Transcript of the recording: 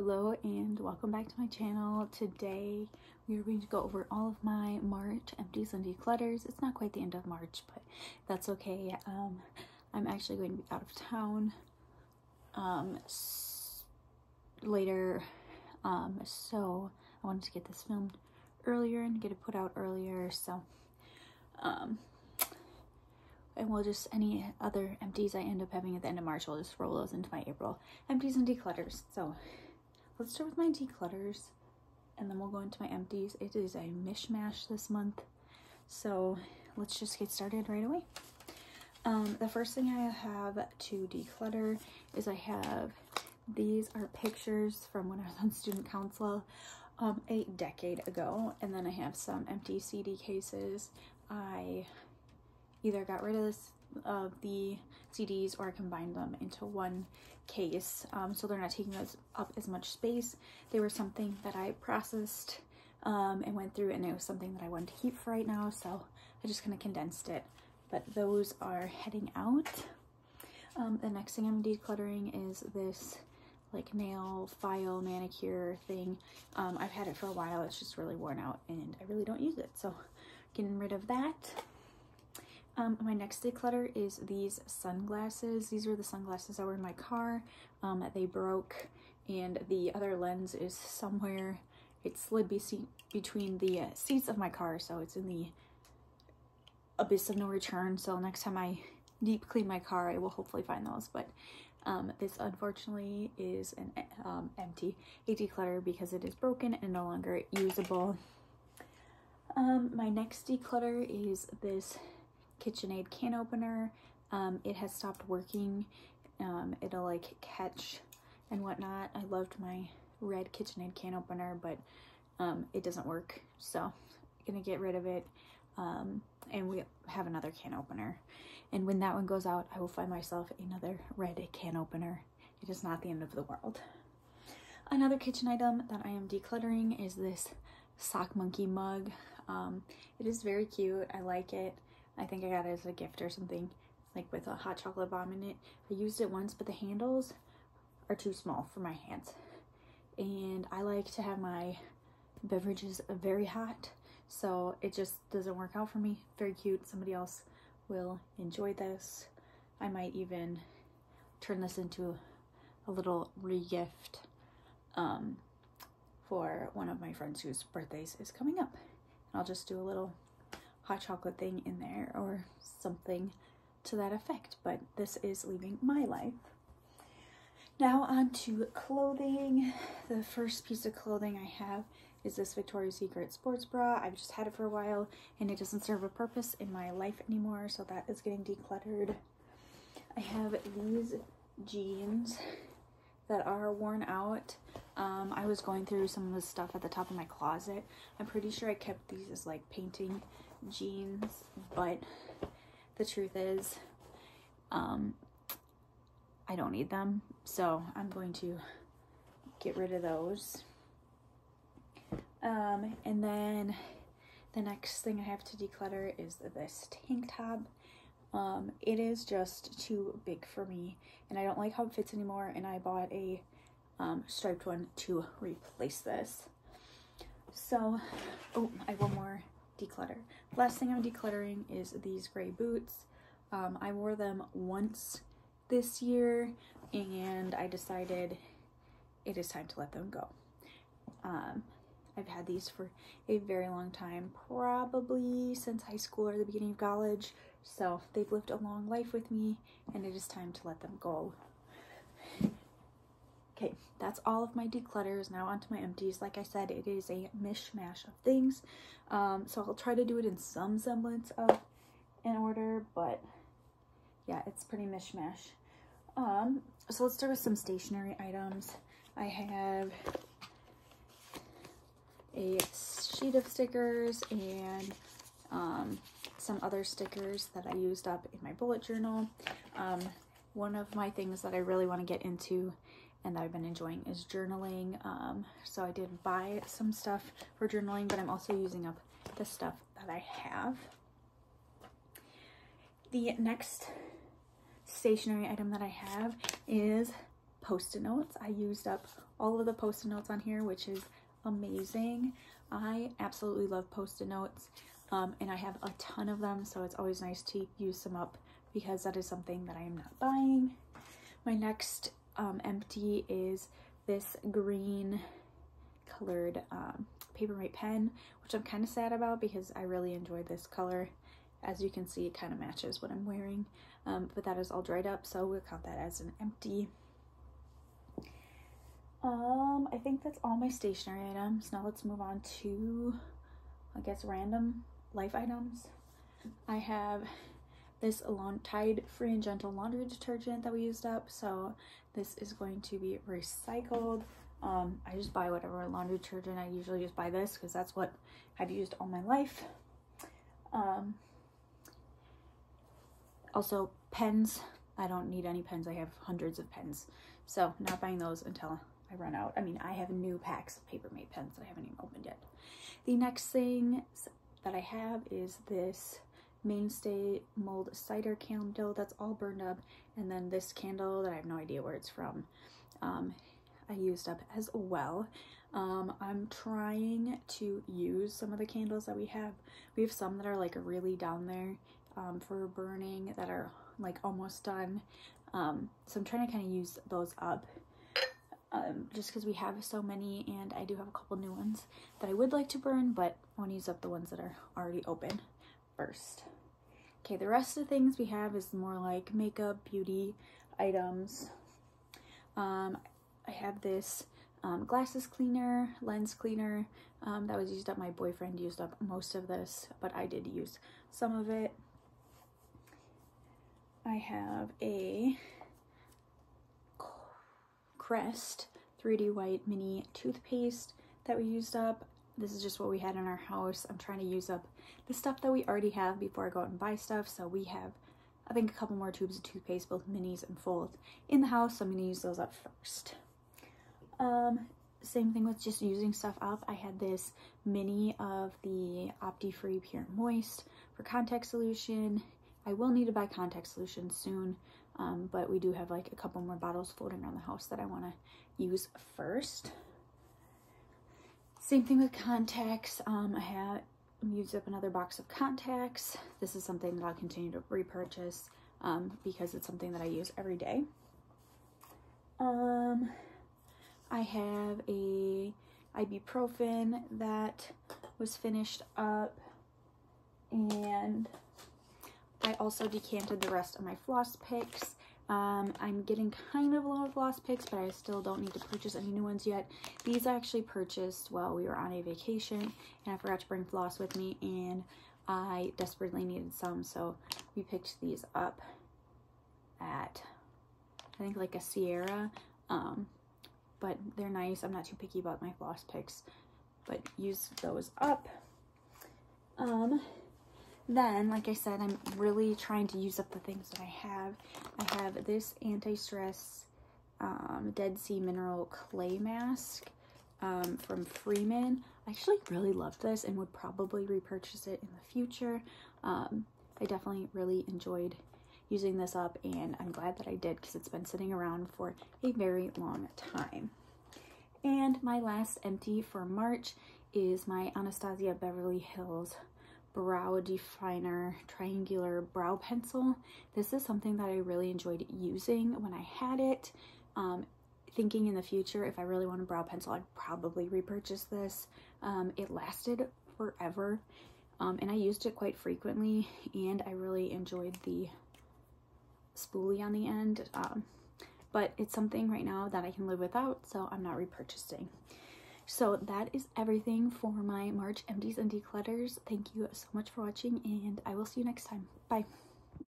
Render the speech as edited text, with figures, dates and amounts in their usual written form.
Hello and welcome back to my channel. Today we are going to go over all of my March empties and declutters. It's not quite the end of March, but that's okay. I'm actually going to be out of town later, so I wanted to get this filmed earlier and get it put out earlier. So and we'll just, any other empties I end up having at the end of March, I'll just roll those into my April empties and declutters. So let's start with my declutters and then we'll go into my empties. It is a mishmash this month, so let's just get started right away. The first thing I have to declutter is I have, these are pictures from when I was on student council a decade ago, and then I have some empty CD cases. I either got rid of the CDs or I combined them into one case, so they're not taking up as much space. They were something that I processed and went through, and it was something that I wanted to keep for right now, so I just kind of condensed it. But those are heading out. The next thing I'm decluttering is this like nail file manicure thing. I've had it for a while. It's just really worn out and I really don't use it, so getting rid of that. My next declutter is these sunglasses. These were the sunglasses that were in my car. They broke and the other lens is somewhere. It slid between the seats of my car, so it's in the abyss of no return. So next time I deep clean my car, I will hopefully find those. But this unfortunately is an a declutter because it is broken and no longer usable. My next declutter is this KitchenAid can opener. It has stopped working. It'll like catch and whatnot. I loved my red KitchenAid can opener, but it doesn't work, so I'm gonna get rid of it. And we have another can opener, and when that one goes out, I will find myself another red can opener. It is not the end of the world. Another kitchen item that I am decluttering is this sock monkey mug. It is very cute. I like it. I think I got it as a gift or something, like with a hot chocolate bomb in it. I used it once, but the handles are too small for my hands, and I like to have my beverages very hot, so it just doesn't work out for me. Very cute. Somebody else will enjoy this. I might even turn this into a little re-gift for one of my friends whose birthdays is coming up. And I'll just do a little hot chocolate thing in there or something to that effect. But this is leaving my life. Now on to clothing. The first piece of clothing I have is this Victoria's Secret sports bra. I've just had it for a while and it doesn't serve a purpose in my life anymore, so that is getting decluttered. I have these jeans that are worn out. I was going through some of the stuff at the top of my closet. I'm pretty sure I kept these as like painting jeans, but the truth is I don't need them, so I'm going to get rid of those. And then the next thing I have to declutter is this tank top. It is just too big for me and I don't like how it fits anymore, and I bought a striped one to replace this. So, oh, I have one more declutter. Last thing I'm decluttering is these gray boots. I wore them once this year and I decided it is time to let them go. I've had these for a very long time, probably since high school or the beginning of college, so they've lived a long life with me and it is time to let them go. Okay, that's all of my declutters. Now onto my empties. Like I said, it is a mishmash of things, so I'll try to do it in some semblance of an order, but yeah, it's pretty mishmash. So let's start with some stationery items. I have a sheet of stickers and some other stickers that I used up in my bullet journal. One of my things that I really want to get into and that I've been enjoying is journaling. So I did buy some stuff for journaling, but I'm also using up the stuff that I have. The next stationery item that I have is Post-it notes. I used up all of the Post-it notes on here, which is amazing. I absolutely love Post-it notes, and I have a ton of them, so it's always nice to use some up because that is something that I am not buying. My next empty is this green colored Papermate pen, which I'm kind of sad about because I really enjoyed this color. As you can see, it kind of matches what I'm wearing, but that is all dried up, so we'll count that as an empty. I think that's all my stationery items. Now let's move on to, I guess, random life items. I have this Tide Free and Gentle laundry detergent that we used up, so this is going to be recycled. I just buy whatever laundry detergent. I usually just buy this because that's what I've used all my life. Also, pens. I don't need any pens. I have hundreds of pens, so not buying those until I run out. I mean, I have new packs of Papermate pens that I haven't even opened yet. The next thing that I have is this Mainstay mold cider candle that's all burned up, and then this candle that I have no idea where it's from, I used up as well. I'm trying to use some of the candles that we have. We have some that are like really down there for burning that are like almost done. So I'm trying to kind of use those up just because we have so many, and I do have a couple new ones that I would like to burn, but I want to use up the ones that are already open first. Okay, the rest of the things we have is more like makeup, beauty items. I have this glasses cleaner, lens cleaner that was used up. My boyfriend used up most of this, but I did use some of it. I have a Crest 3D white mini toothpaste that we used up. This is just what we had in our house. I'm trying to use up the stuff that we already have before I go out and buy stuff. So we have, I think, a couple more tubes of toothpaste, both minis and fulls, in the house. So I'm going to use those up first. Same thing with just using stuff up. I had this mini of the Opti-Free Pure Moist for contact solution. I will need to buy contact solution soon, but we do have like a couple more bottles floating around the house that I want to use first. Same thing with contacts. I used up another box of contacts. This is something that I'll continue to repurchase because it's something that I use every day. I have a ibuprofen that was finished up, and I also decanted the rest of my floss picks. I'm getting kind of low on floss picks, but I still don't need to purchase any new ones yet. These I actually purchased while we were on a vacation, and I forgot to bring floss with me, and I desperately needed some, so we picked these up at, I think, like a Sierra, but they're nice. I'm not too picky about my floss picks, but use those up. Then, like I said, I'm really trying to use up the things that I have. I have this anti-stress Dead Sea Mineral Clay Mask from Freeman. I actually really love this and would probably repurchase it in the future. I definitely really enjoyed using this up, and I'm glad that I did because it's been sitting around for a very long time. And my last empty for March is my Anastasia Beverly Hills Brow Definer Triangular Brow Pencil. This is something that I really enjoyed using when I had it. Thinking in the future, if I really want a brow pencil, I'd probably repurchase this. It lasted forever, and I used it quite frequently, and I really enjoyed the spoolie on the end, but it's something right now that I can live without, so I'm not repurchasing. So that is everything for my March empties and declutters. Thank you so much for watching, and I will see you next time. Bye.